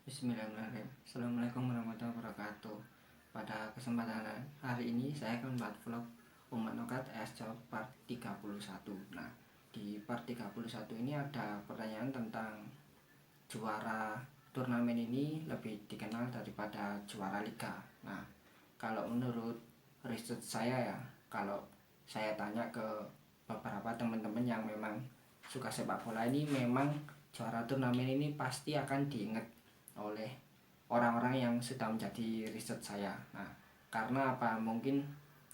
Bismillahirrahmanirrahim. Assalamualaikum warahmatullahi wabarakatuh. Pada kesempatan hari ini saya akan membuat vlog Umat Nokat Job part 31. Nah, di part 31 ini ada pertanyaan tentang juara turnamen ini lebih dikenal daripada juara liga. Nah, kalau menurut riset saya ya, kalau saya tanya ke beberapa teman-teman yang memang suka sepak bola ini, memang juara turnamen ini pasti akan diingat oleh orang-orang yang sudah menjadi riset saya. Nah, karena apa? Mungkin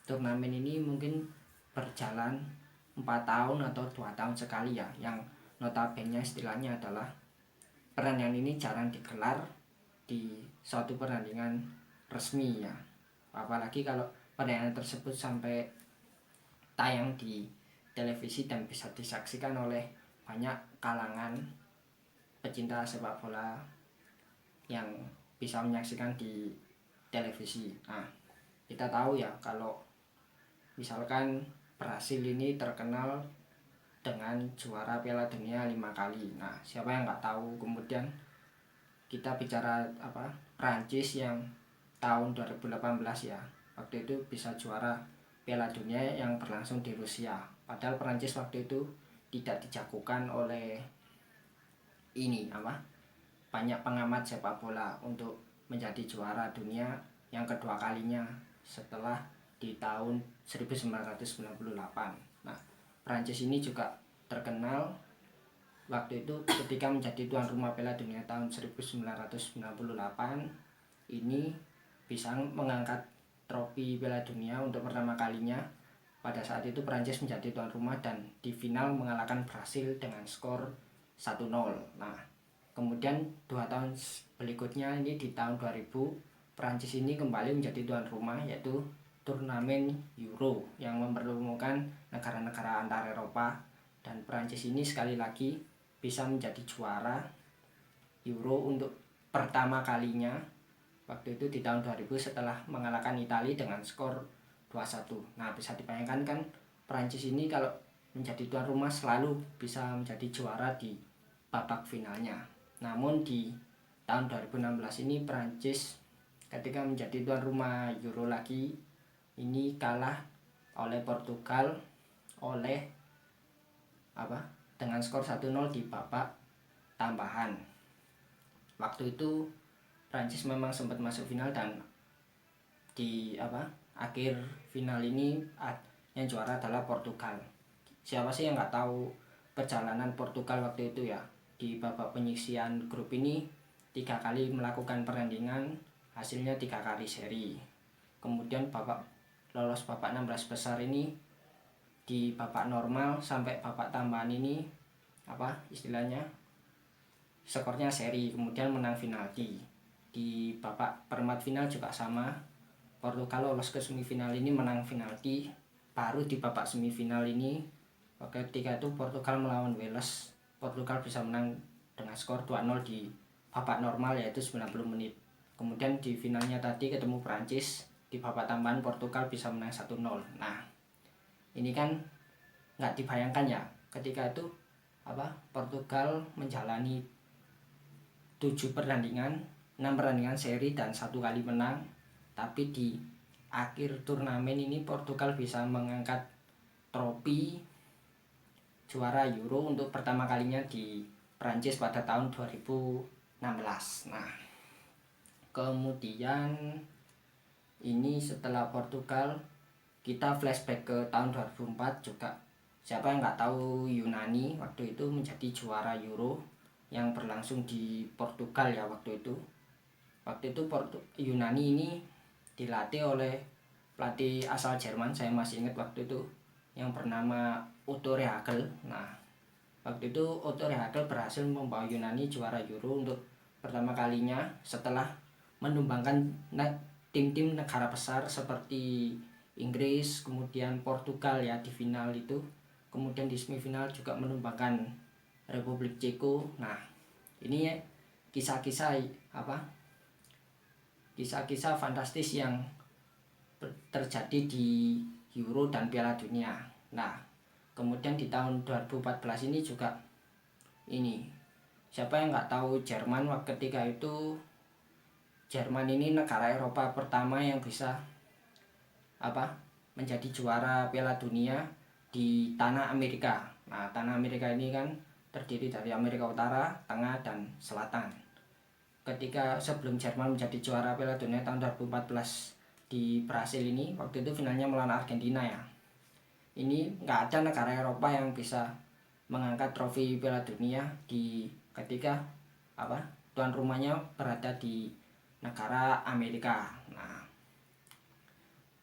turnamen ini mungkin berjalan 4 tahun atau 2 tahun sekali ya, yang notabene istilahnya adalah pertandingan ini jarang digelar di suatu pertandingan resmi ya. Apalagi kalau pertandingan tersebut sampai tayang di televisi dan bisa disaksikan oleh banyak kalangan pecinta sepak bola yang bisa menyaksikan di televisi. Nah, kita tahu ya kalau misalkan Brasil ini terkenal dengan juara Piala Dunia 5 kali. Nah, siapa yang nggak tahu? Kemudian kita bicara Prancis yang tahun 2018 ya, waktu itu bisa juara Piala Dunia yang berlangsung di Rusia. Padahal Prancis waktu itu tidak dijagokan oleh banyak pengamat sepak bola untuk menjadi juara dunia yang kedua kalinya setelah di tahun 1998. Nah, Prancis ini juga terkenal waktu itu ketika menjadi tuan rumah Piala Dunia tahun 1998 ini bisa mengangkat trofi Piala Dunia untuk pertama kalinya. Pada saat itu Prancis menjadi tuan rumah dan di final mengalahkan Brasil dengan skor 1-0. Nah, kemudian 2 tahun berikutnya ini di tahun 2000 Prancis ini kembali menjadi tuan rumah, yaitu turnamen Euro yang mempertemukan negara-negara antar Eropa, dan Prancis ini sekali lagi bisa menjadi juara Euro untuk pertama kalinya waktu itu di tahun 2000 setelah mengalahkan Italia dengan skor 2-1. Nah, bisa dibayangkan kan Prancis ini kalau menjadi tuan rumah selalu bisa menjadi juara di babak finalnya. Namun di tahun 2016 ini Prancis ketika menjadi tuan rumah Euro lagi ini kalah oleh Portugal dengan skor 1-0 di babak tambahan. Waktu itu Prancis memang sempat masuk final dan di akhir final ini yang juara adalah Portugal. Siapa sih yang nggak tahu perjalanan Portugal waktu itu ya? Di babak penyisihan grup ini 3 kali melakukan pertandingan, hasilnya 3 kali seri. Kemudian lolos babak 16 besar ini di babak normal sampai babak tambahan ini istilahnya skornya seri, kemudian menang penalti. Di babak perempat final juga sama, Portugal lolos ke semifinal ini menang penalti. Baru di babak semifinal ini ketika itu Portugal melawan Wales, Portugal bisa menang dengan skor 2-0 di babak normal yaitu 90 menit. Kemudian di finalnya tadi ketemu Prancis, di babak tambahan Portugal bisa menang 1-0. Nah, ini kan nggak dibayangkan ya ketika itu Portugal menjalani 7 pertandingan, 6 pertandingan seri dan 1 kali menang, tapi di akhir turnamen ini Portugal bisa mengangkat trofi juara Euro untuk pertama kalinya di Prancis pada tahun 2016. Nah, kemudian ini setelah Portugal kita flashback ke tahun 2004 juga. Siapa yang nggak tahu Yunani waktu itu menjadi juara Euro yang berlangsung di Portugal ya waktu itu. Waktu itu Yunani ini dilatih oleh pelatih asal Jerman, saya masih ingat waktu itu, yang bernama Otto Rehhagel. Nah, waktu itu Otto Rehhagel berhasil membawa Yunani juara Euro untuk pertama kalinya setelah menumbangkan tim-tim negara besar seperti Inggris, kemudian Portugal ya di final itu. Kemudian di semifinal juga menumbangkan Republik Ceko. Nah, ini ya kisah-kisah kisah-kisah fantastis yang terjadi di Euro dan Piala Dunia. Nah, kemudian di tahun 2014 ini juga ini Siapa yang nggak tahu Jerman ketika itu, Jerman ini negara Eropa pertama yang bisa menjadi juara Piala Dunia di tanah Amerika. Nah, tanah Amerika ini kan terdiri dari Amerika Utara, Tengah, dan Selatan. Ketika sebelum Jerman menjadi juara Piala Dunia tahun 2014 di Brasil ini, waktu itu finalnya melawan Argentina ya. Ini nggak ada negara Eropa yang bisa mengangkat trofi Piala Dunia di ketika tuan rumahnya berada di negara Amerika. Nah,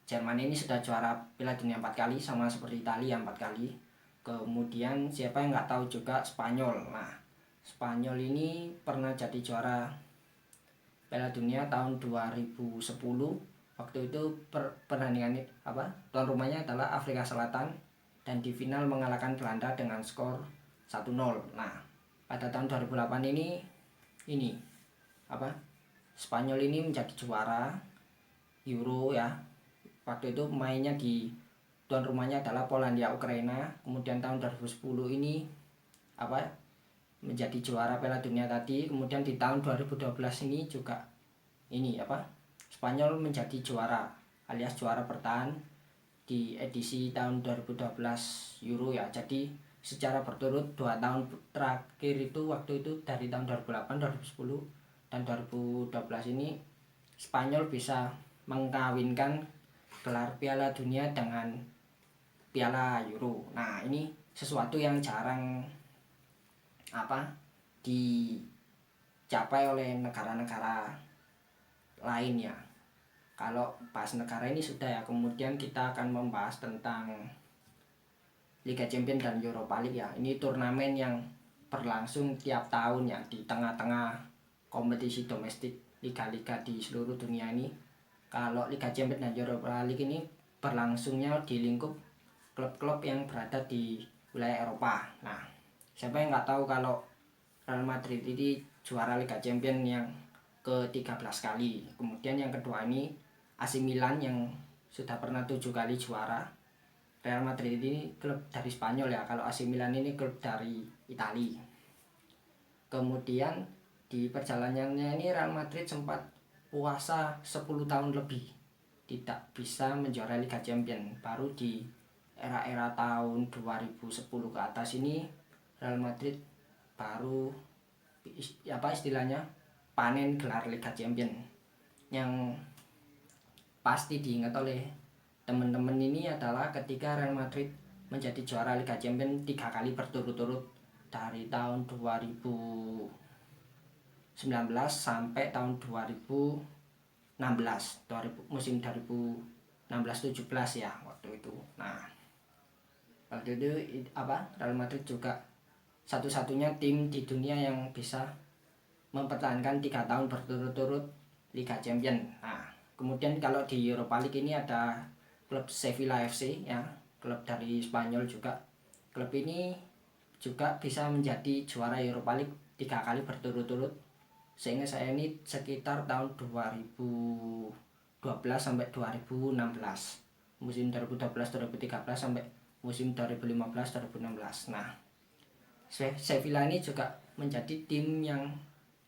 Jerman ini sudah juara Piala Dunia 4 kali, sama seperti Italia 4 kali. Kemudian siapa yang nggak tahu juga Spanyol. Nah, Spanyol ini pernah jadi juara Piala Dunia tahun 2010. Waktu itu pertandingan tuan rumahnya adalah Afrika Selatan, dan di final mengalahkan Belanda dengan skor 1-0. Nah, pada tahun 2008 ini Spanyol ini menjadi juara Euro ya. Waktu itu mainnya di tuan rumahnya adalah Polandia Ukraina. Kemudian tahun 2010 ini menjadi juara Piala Dunia tadi. Kemudian di tahun 2012 ini juga Spanyol menjadi juara alias juara bertahan di edisi tahun 2012 Euro ya. Jadi secara berturut 2 tahun terakhir itu, waktu itu dari tahun 2008, 2010, dan 2012 ini Spanyol bisa mengkawinkan gelar Piala Dunia dengan Piala Euro. Nah, ini sesuatu yang jarang dicapai oleh negara-negara lain ya. Kalau bahas negara ini sudah ya, kemudian kita akan membahas tentang Liga Champions dan Europa League ya. Ini turnamen yang berlangsung tiap tahun ya, di tengah-tengah kompetisi domestik liga-liga di seluruh dunia ini. Kalau Liga Champions dan Europa League ini berlangsungnya di lingkup klub-klub yang berada di wilayah Eropa. Nah, siapa yang nggak tahu kalau Real Madrid ini juara Liga Champions yang ke-13 kali. Kemudian yang kedua ini AC Milan yang sudah pernah 7 kali juara. Real Madrid ini klub dari Spanyol ya, kalau AC Milan ini klub dari Italia. Kemudian di perjalanannya ini Real Madrid sempat puasa 10 tahun lebih tidak bisa menjuarai Liga Champions. Baru di era-era tahun 2010 ke atas ini Real Madrid baru istilahnya panen gelar Liga Champions. Yang pasti diingat oleh teman-teman ini adalah ketika Real Madrid menjadi juara Liga Champions 3 kali berturut-turut dari tahun 2019 sampai tahun 2016, musim 2016-17 ya waktu itu. Nah, waktu itu Real Madrid juga satu-satunya tim di dunia yang bisa mempertahankan 3 tahun berturut-turut Liga Champions. Nah, kemudian kalau di Europa League ini ada klub Sevilla FC ya, klub dari Spanyol juga. Klub ini juga bisa menjadi juara Europa League 3 kali berturut-turut. Seingat saya ini sekitar tahun 2012 sampai 2016. Musim 2012-2013 sampai musim 2015-2016. Nah, Sevilla ini juga menjadi tim yang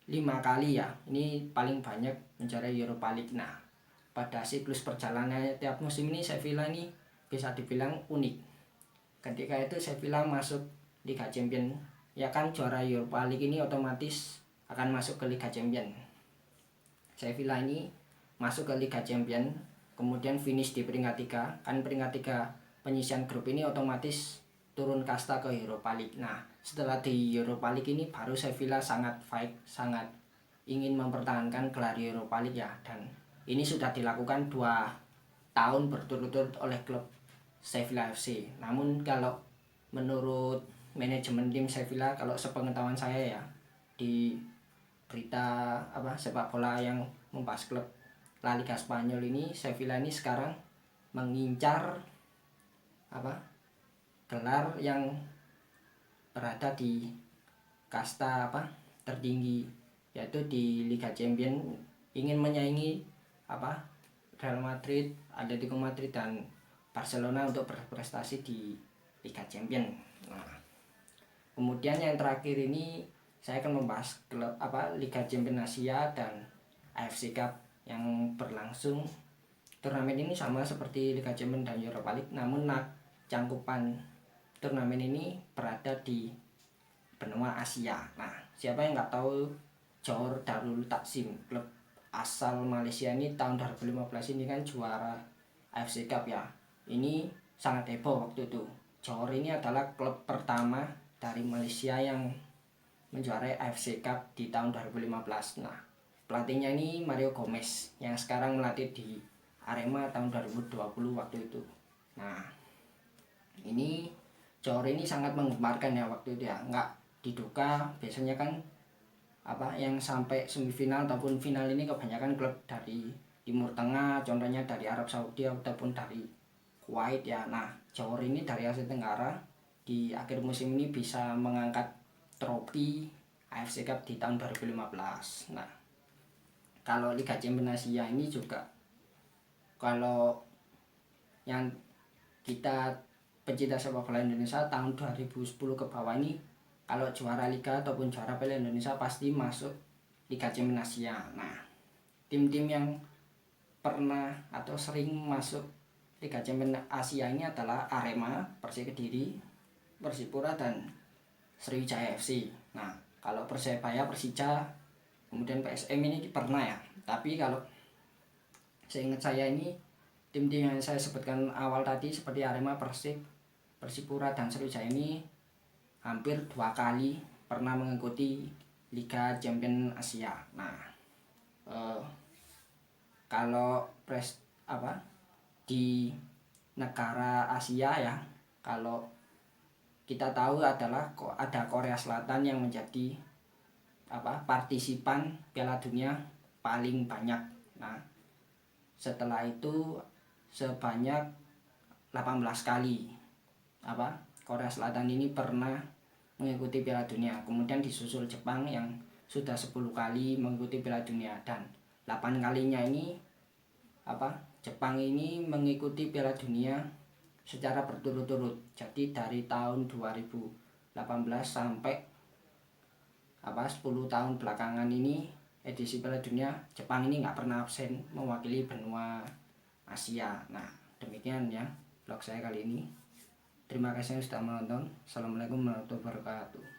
5 kali ya, ini paling banyak menjuarai Europa League. Nah, pada siklus perjalanannya tiap musim ini Sevilla ini bisa dibilang unik. Ketika itu Sevilla masuk Liga Champions ya kan, juara Europa League ini otomatis akan masuk ke Liga Champions. Sevilla ini masuk ke Liga Champions, kemudian finish di peringkat 3. Kan peringkat 3 penyisian grup ini otomatis turun kasta ke Europa League. Nah, setelah di Europa League ini baru Sevilla sangat fight, sangat ingin mempertahankan gelar Europa League ya. Dan ini sudah dilakukan 2 tahun berturut-turut oleh klub Sevilla FC. Namun kalau menurut manajemen tim Sevilla, kalau sepengetahuan saya ya, di berita sepak bola yang membahas klub La Liga Spanyol ini, Sevilla ini sekarang mengincar gelar yang berada di kasta tertinggi, yaitu di Liga Champions, ingin menyaingi Real Madrid, Atletico Madrid, dan Barcelona untuk berprestasi di Liga Champions. Nah, kemudian yang terakhir ini saya akan membahas klub Liga Champions Asia dan AFC Cup yang berlangsung. Turnamen ini sama seperti Liga Champions dan Europa League, namun cangkupan turnamen ini berada di benua Asia. Nah, siapa yang nggak tahu Johor Darul Takzim, klub asal Malaysia ini tahun 2015 ini kan juara AFC Cup ya. Ini sangat heboh waktu itu. Johor ini adalah klub pertama dari Malaysia yang menjuarai AFC Cup di tahun 2015. Nah, pelatihnya ini Mario Gomez yang sekarang melatih di Arema tahun 2020 waktu itu. Nah, ini Johor ini sangat menggemarkan ya waktu itu ya, nggak diduga. Biasanya kan yang sampai semifinal ataupun final ini kebanyakan klub dari Timur Tengah, contohnya dari Arab Saudi ataupun dari Kuwait ya. Nah, Johor ini dari Asia Tenggara di akhir musim ini bisa mengangkat trofi AFC Cup di tahun 2015. Nah, kalau Liga Champions Asia ini juga, kalau yang kita pecinta sepak bola Indonesia tahun 2010 ke bawah ini, kalau juara Liga ataupun juara Piala Indonesia pasti masuk Liga Champions Asia. Nah, tim-tim yang pernah atau sering masuk Liga Champions Asia ini adalah Arema, Persik Kediri, Persipura, dan Sriwijaya FC. Nah, kalau Persebaya, Persija, kemudian PSM ini pernah ya. Tapi kalau seingat saya ini, tim-tim yang saya sebutkan awal tadi seperti Arema, Persik, Persipura, dan Sriwijaya ini hampir 2 kali pernah mengikuti Liga Champions Asia. Nah, kalau di negara Asia ya, kalau kita tahu adalah ada Korea Selatan yang menjadi partisipan Piala Dunia paling banyak. Nah, setelah itu sebanyak 18 kali Korea Selatan ini pernah mengikuti Piala Dunia. Kemudian disusul Jepang yang sudah 10 kali mengikuti Piala Dunia, dan 8 kalinya ini Jepang ini mengikuti Piala Dunia secara berturut-turut. Jadi dari tahun 2018 sampai 10 tahun belakangan ini edisi Piala Dunia, Jepang ini nggak pernah absen mewakili benua Asia. Nah, demikian ya vlog saya kali ini. Terima kasih sudah menonton. Assalamualaikum warahmatullahi wabarakatuh.